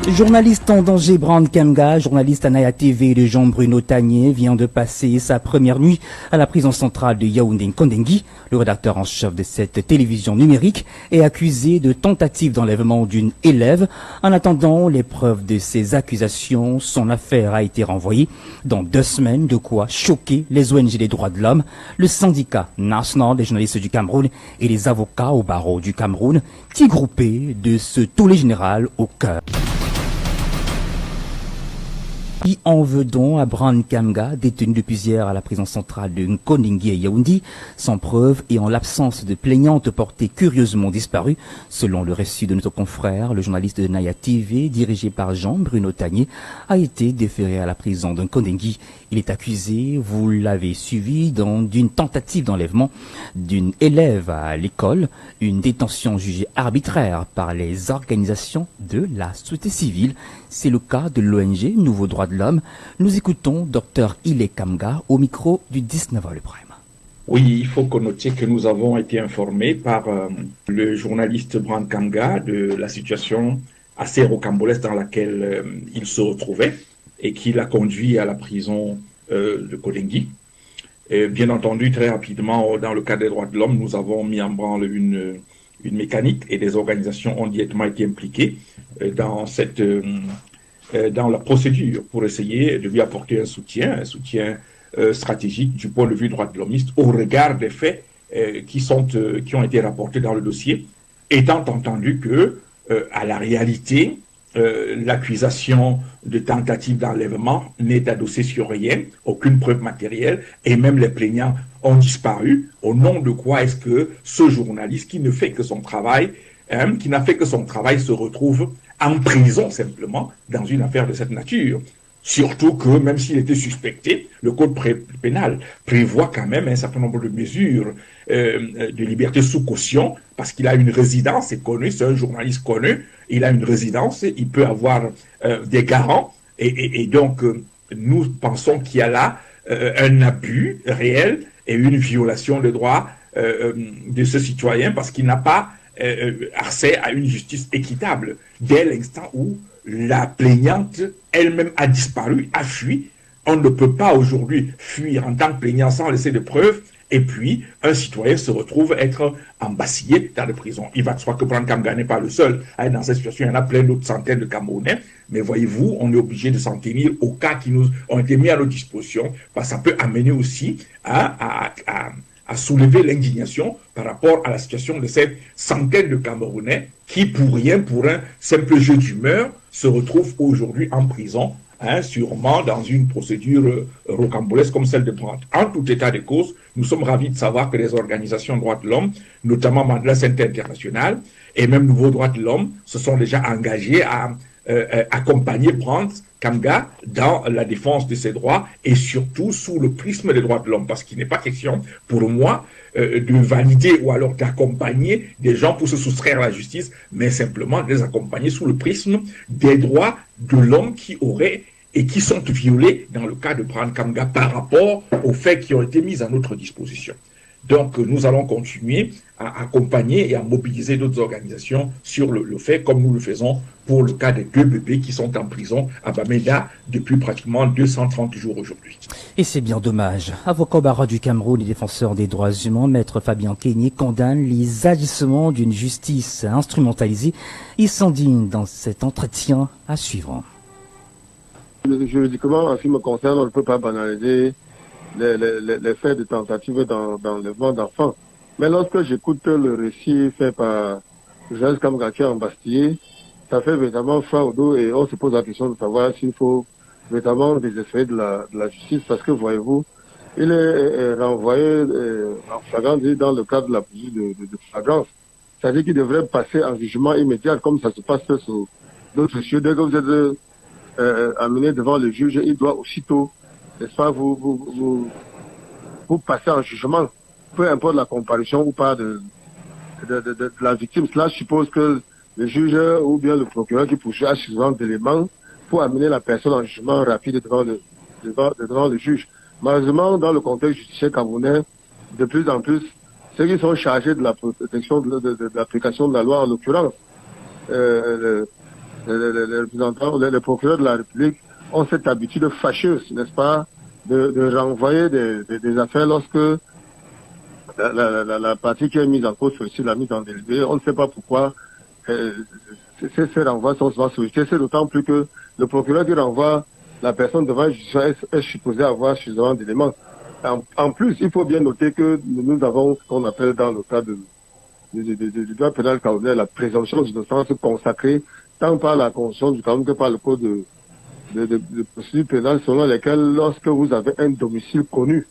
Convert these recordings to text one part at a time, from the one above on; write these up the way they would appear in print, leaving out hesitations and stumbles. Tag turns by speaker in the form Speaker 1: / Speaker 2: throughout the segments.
Speaker 1: Journaliste en danger, Brand Kamga, journaliste à Naya TV de Jean-Bruno Tagné, vient de passer sa première nuit à la prison centrale de Yaoundé-Nkondengui. Le rédacteur en chef de cette télévision numérique est accusé de tentative d'enlèvement d'une élève. En attendant l'épreuve de ces accusations, son affaire a été renvoyée dans 2 semaines, de quoi choquer les ONG des droits de l'homme, le syndicat national des journalistes du Cameroun et les avocats au barreau du Cameroun, qui groupés de ce tollé général au cœur. Qui en veut donc à Brand Kamga, détenu depuis hier à la prison centrale de Nkondengui et Yaoundé, sans preuve et en l'absence de plaignante portée curieusement disparue, selon le récit de notre confrère, le journaliste de Naya TV, dirigé par Jean-Bruno Tagné, a été déféré à la prison de Nkondengui. Il est accusé, vous l'avez suivi, d'une tentative d'enlèvement d'une élève à l'école, une détention jugée arbitraire par les organisations de la société civile. C'est le cas de l'ONG Nouveau Droit de l'Homme. Nous écoutons Dr Ile Kamga au micro du 19h le Prime.
Speaker 2: Oui, il faut noter que nous avons été informés par le journaliste Brand Kamga de la situation assez rocambolesque dans laquelle il se retrouvait et qui l'a conduit à la prison de Nkondengui. Bien entendu, très rapidement, dans le cadre des droits de l'homme, nous avons mis en branle une mécanique et des organisations ont directement été impliquées dans la procédure pour essayer de lui apporter un soutien stratégique du point de vue droit de l'hommiste au regard des faits qui ont été rapportés dans le dossier, étant entendu que à la réalité, l'accusation de tentative d'enlèvement n'est adossée sur rien, aucune preuve matérielle, et même les plaignants ont disparu. Au nom de quoi est-ce que ce journaliste qui n'a fait que son travail se retrouve en prison simplement dans une affaire de cette nature? Surtout que même s'il était suspecté, le code pénal prévoit quand même un certain nombre de mesures de liberté sous caution, parce qu'il a une résidence, c'est connu, c'est un journaliste connu, il a une résidence, il peut avoir des garants, et donc nous pensons qu'il y a là un abus réel et une violation des droits de ce citoyen, parce qu'il n'a pas accès à une justice équitable dès l'instant où la plaignante elle-même a disparu, a fui. On ne peut pas aujourd'hui fuir en tant que plaignant sans laisser de preuves, et puis un citoyen se retrouve être embasillé dans les prisons. Il va de soi que Brand Kamga n'est pas le seul à être dans cette situation, il y en a plein d'autres centaines de Camerounais, mais voyez-vous, on est obligé de s'en tenir aux cas qui nous ont été mis à notre disposition, parce que ça peut amener aussi à soulever l'indignation par rapport à la situation de ces centaines de Camerounais qui, pour rien, pour un simple jeu d'humeur, se retrouvent aujourd'hui en prison, sûrement dans une procédure rocambolesque comme celle de Brand. En tout état de cause, nous sommes ravis de savoir que les organisations de droits de l'homme, notamment Mandela Center International et même Nouveau Droit de l'Homme, se sont déjà engagés à accompagner Brand Kamga dans la défense de ses droits et surtout sous le prisme des droits de l'homme, parce qu'il n'est pas question pour moi de valider ou alors d'accompagner des gens pour se soustraire à la justice, mais simplement de les accompagner sous le prisme des droits de l'homme qui auraient et qui sont violés dans le cas de Brand Kamga par rapport aux faits qui ont été mis à notre disposition. Donc, nous allons continuer à accompagner et à mobiliser d'autres organisations sur le fait, comme nous le faisons pour le cas des 2 bébés qui sont en prison à Bamenda depuis pratiquement 230 jours aujourd'hui.
Speaker 1: Et c'est bien dommage. Avocat au barreau du Cameroun et défenseur des droits humains, maître Fabien Keigné condamne les agissements d'une justice instrumentalisée. Il s'indigne dans cet entretien à suivre.
Speaker 3: Juridiquement, en ce qui me concerne, on ne peut pas banaliser les faits de tentative d'enlèvement d'enfants. Mais lorsque j'écoute le récit fait par Jacques Kamga en Bastille, ça fait véritablement froid au dos et on se pose la question de savoir s'il faut véritablement désespérer de la justice, parce que voyez-vous, il est renvoyé en flagrant dans le cadre de la police de flagrance. C'est-à-dire qu'il devrait passer en jugement immédiat comme ça se passe sur d'autres dossiers. Dès que vous êtes amené devant le juge, il doit aussitôt, n'est-ce pas, vous passez en jugement, peu importe la comparution ou pas de la victime. Cela suppose que le juge ou bien le procureur qui poursuit a suffisamment d'éléments pour amener la personne en jugement rapide devant le juge. Malheureusement, dans le contexte judiciaire camerounais, de plus en plus, ceux qui sont chargés de la protection de l'application de la loi, en l'occurrence, les représentants, les procureurs de la République ont cette habitude fâcheuse, n'est-ce pas, de renvoyer des affaires lorsque la partie qui est mise en cause sollicite la mise en délibéré. On ne sait pas pourquoi ces renvois sont souvent sollicités. C'est d'autant plus que le procureur qui renvoie la personne devant le juge est supposé avoir suffisamment d'éléments. En plus, il faut bien noter que nous avons ce qu'on appelle dans le cadre du droit pénal camerounais la présomption d'innocence consacrée tant par la Constitution du Cameroun que par le code de procédure pénale selon lesquelles lorsque vous avez un domicile connu,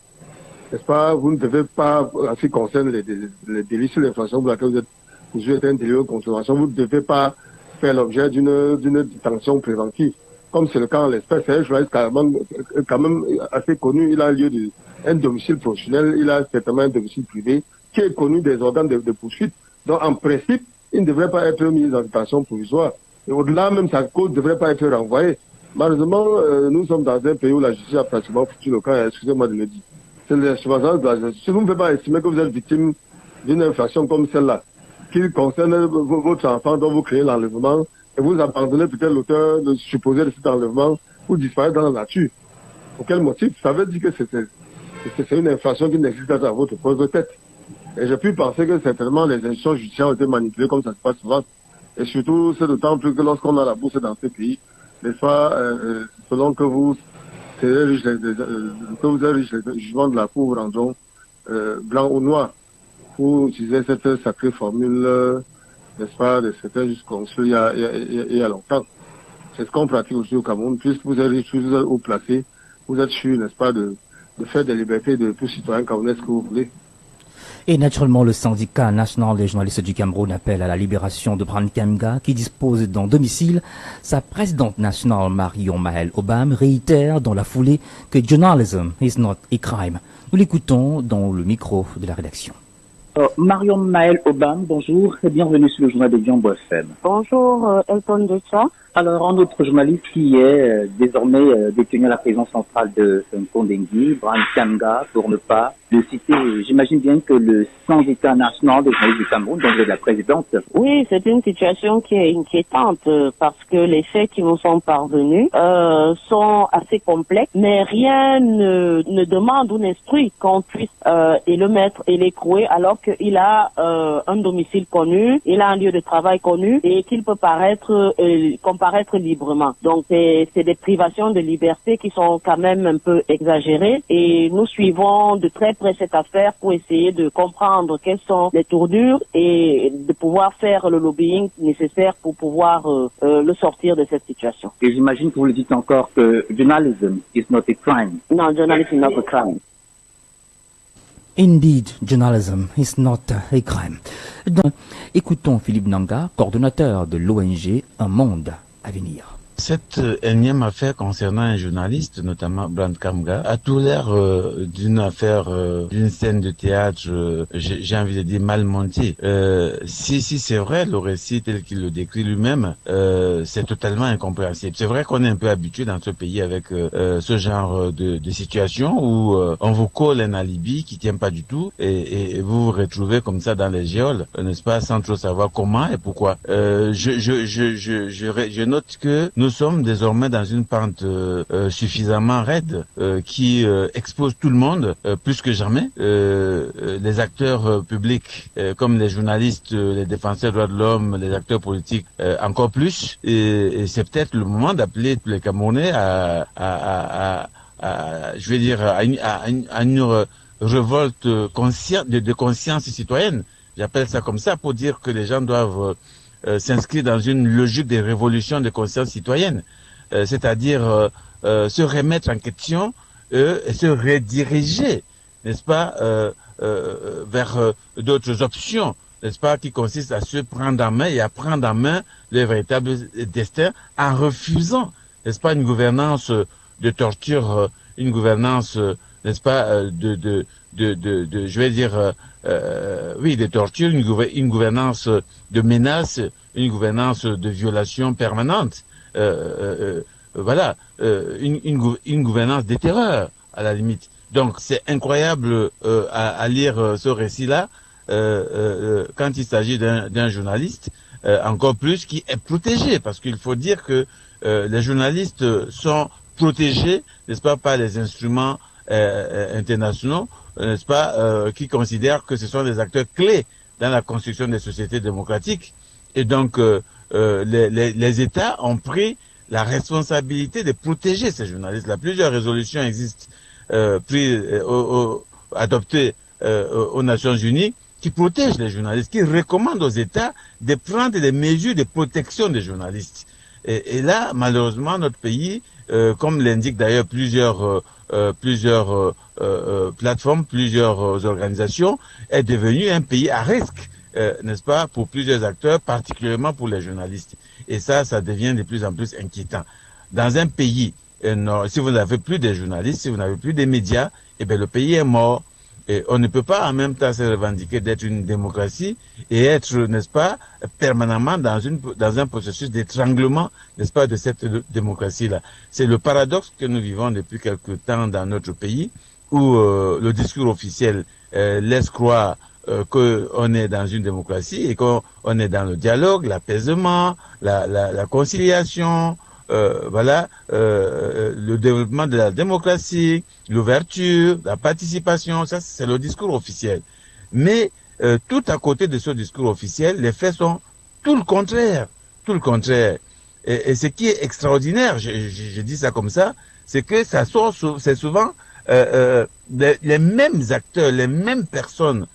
Speaker 3: n'est-ce pas, vous ne devez pas, en ce qui concerne les délits sur l'infraction pour laquelle vous êtes poursuivi un délit de consommation, vous ne devez pas faire l'objet d'une détention préventive. Comme c'est le cas en l'espèce, c'est un journaliste quand même assez connu, il a un domicile professionnel, il a certainement un domicile privé qui est connu des organes de poursuite. Donc en principe, il ne devrait pas être mis en détention provisoire. Et au-delà, même sa cause ne devrait pas être renvoyée. Malheureusement, nous sommes dans un pays où la justice a pratiquement foutu le camp, excusez-moi de le dire. C'est l'insuffisance de la justice. Vous ne pouvez pas estimer que vous êtes victime d'une infraction comme celle-là, qui concerne votre enfant dont vous créez l'enlèvement, et vous abandonnez peut-être l'auteur de supposer de cet enlèvement pour disparaître dans la nature. Pour quel motif? Ça veut dire que c'est une infraction qui n'existe pas à votre propre tête. Et j'ai pu penser que certainement les institutions judiciaires ont été manipulées comme ça se passe souvent. Et surtout, c'est d'autant plus que lorsqu'on a la bourse dans ces pays, n'est-ce pas, selon que vous êtes riche, les jugements de la Cour vous rendront blanc ou noir. Pour utiliser cette sacrée formule, n'est-ce pas, de certains juges conçus il y a longtemps. C'est ce qu'on pratique aussi au Cameroun, puisque vous êtes riche, vous êtes haut placé, vous êtes sûr, n'est-ce pas, de faire des libertés de tout citoyen camerounais ce que vous voulez.
Speaker 1: Et naturellement, le syndicat national des journalistes du Cameroun appelle à la libération de Brand Kamga, qui dispose d'un domicile. Sa présidente nationale, Marion Maël Obam, réitère dans la foulée que journalism is not a crime. Nous l'écoutons dans le micro de la rédaction.
Speaker 4: Marion Maël Obam, bonjour et bienvenue sur le journal de Diambo FM.
Speaker 5: Bonjour, Elton Decha.
Speaker 4: Alors, un autre journaliste qui est désormais détenu à la prison centrale de Nkondengui, Brand Kamga, pour ne pas le citer. J'imagine bien que le syndicat national des journalistes du Cameroun, donc de la présidente.
Speaker 5: Oui, c'est une situation qui est inquiétante parce que les faits qui nous sont parvenus sont assez complexes, mais rien ne demande ou n'instruit qu'on puisse et le mettre et l'écrouer alors qu'il a un domicile connu, il a un lieu de travail connu et qu'il peut comparaître librement. Donc c'est des privations de liberté qui sont quand même un peu exagérées et nous suivons de très près cette affaire pour essayer de comprendre quelles sont les tournures et de pouvoir faire le lobbying nécessaire pour pouvoir le sortir de cette situation.
Speaker 4: Et j'imagine que vous le dites encore que journalism is not a crime.
Speaker 5: Non, journalism is not a crime.
Speaker 1: Indeed, journalism is not a crime. Donc, écoutons Philippe Nanga, coordonnateur de l'ONG Un Monde à venir.
Speaker 6: Cette énième affaire concernant un journaliste, notamment Brand Kamga, a tout l'air d'une affaire, d'une scène de théâtre, j'ai envie de dire mal montée. Si c'est vrai, le récit tel qu'il le décrit lui-même, c'est totalement incompréhensible. C'est vrai qu'on est un peu habitué dans ce pays avec ce genre de situation où on vous colle un alibi qui tient pas du tout et vous vous retrouvez comme ça dans les geôles, n'est-ce pas, sans trop savoir comment et pourquoi. Je note que nous sommes désormais dans une pente suffisamment raide qui expose tout le monde plus que jamais. Les acteurs publics comme les journalistes, les défenseurs des droits de l'homme, les acteurs politiques encore plus. Et c'est peut-être le moment d'appeler tous les Camerounais à une révolte de conscience citoyenne. J'appelle ça comme ça pour dire que les gens doivent s'inscrit dans une logique de révolution de conscience citoyenne, c'est-à-dire se remettre en question et se rediriger, n'est-ce pas, vers d'autres options, n'est-ce pas, qui consistent à se prendre en main et à prendre en main le véritable destin en refusant, n'est-ce pas, une gouvernance de torture, une gouvernance, n'est-ce pas, je vais dire, de torture, une gouvernance de menace, une gouvernance de violation permanente, voilà, une gouvernance des terreurs à la limite. Donc c'est incroyable à lire ce récit-là quand il s'agit d'un journaliste encore plus, qui est protégée, parce qu'il faut dire que les journalistes sont protégés, n'est-ce pas, par les instruments internationaux, n'est-ce pas, qui considèrent que ce sont des acteurs clés dans la construction des sociétés démocratiques. Et donc, les États ont pris la responsabilité de protéger ces journalistes-là. Plusieurs résolutions existent, adoptées aux Nations Unies, qui protègent les journalistes, qui recommandent aux États de prendre des mesures de protection des journalistes. Et là, malheureusement, notre pays, comme l'indiquent d'ailleurs plusieurs plateformes, plusieurs organisations, est devenu un pays à risque, n'est-ce pas, pour plusieurs acteurs, particulièrement pour les journalistes. Et ça devient de plus en plus inquiétant. Dans un pays, si vous n'avez plus de journalistes, si vous n'avez plus de médias, eh bien le pays est mort. Et on ne peut pas en même temps se revendiquer d'être une démocratie et être, n'est-ce pas, permanemment dans un processus d'étranglement, n'est-ce pas, de cette démocratie-là. C'est le paradoxe que nous vivons depuis quelque temps dans notre pays, où le discours officiel laisse croire qu'on est dans une démocratie et qu'on est dans le dialogue, l'apaisement, la conciliation, le développement de la démocratie, l'ouverture, la participation, ça c'est le discours officiel. Mais tout à côté de ce discours officiel, les faits sont tout le contraire, tout le contraire. Et ce qui est extraordinaire, je dis ça comme ça, c'est que c'est souvent les mêmes acteurs, les mêmes personnes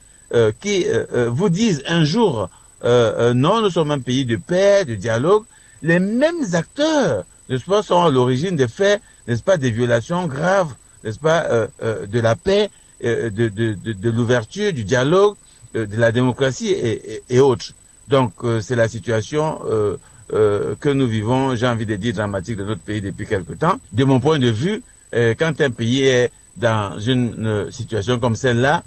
Speaker 6: qui vous disent un jour non, nous sommes un pays de paix, de dialogue. Les mêmes acteurs, n'est-ce pas, sont à l'origine des faits, n'est-ce pas, des violations graves, n'est-ce pas, de la paix, de l'ouverture, du dialogue, de la démocratie et autres. Donc, c'est la situation que nous vivons, j'ai envie de dire, dramatique de notre pays depuis quelque temps. De mon point de vue, quand un pays est dans une situation comme celle-là,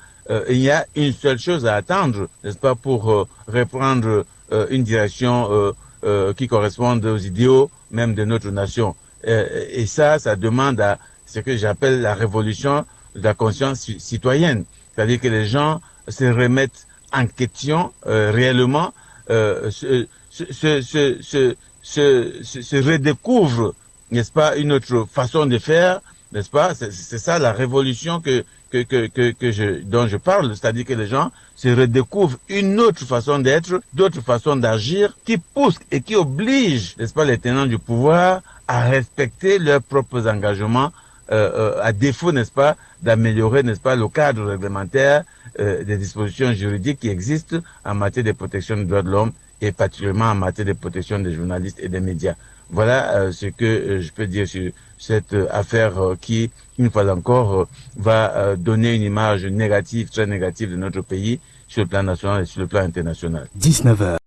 Speaker 6: il y a une seule chose à attendre, n'est-ce pas, pour reprendre une direction qui correspondent aux idéaux même de notre nation. Et ça demande à ce que j'appelle la révolution de la conscience citoyenne. C'est-à-dire que les gens se remettent en question réellement, se redécouvrent, n'est-ce pas, une autre façon de faire, n'est-ce pas? C'est ça la révolution dont je parle, c'est-à-dire que les gens se redécouvrent une autre façon d'être, d'autres façons d'agir, qui poussent et qui obligent, n'est-ce pas, les tenants du pouvoir à respecter leurs propres engagements, à défaut, n'est-ce pas, d'améliorer, n'est-ce pas, le cadre réglementaire des dispositions juridiques qui existent en matière de protection des droits de l'homme et particulièrement en matière de protection des journalistes et des médias. Voilà ce que je peux dire sur cette affaire qui, une fois encore, va donner une image négative, très négative de notre pays sur le plan national et sur le plan international.
Speaker 1: 19h.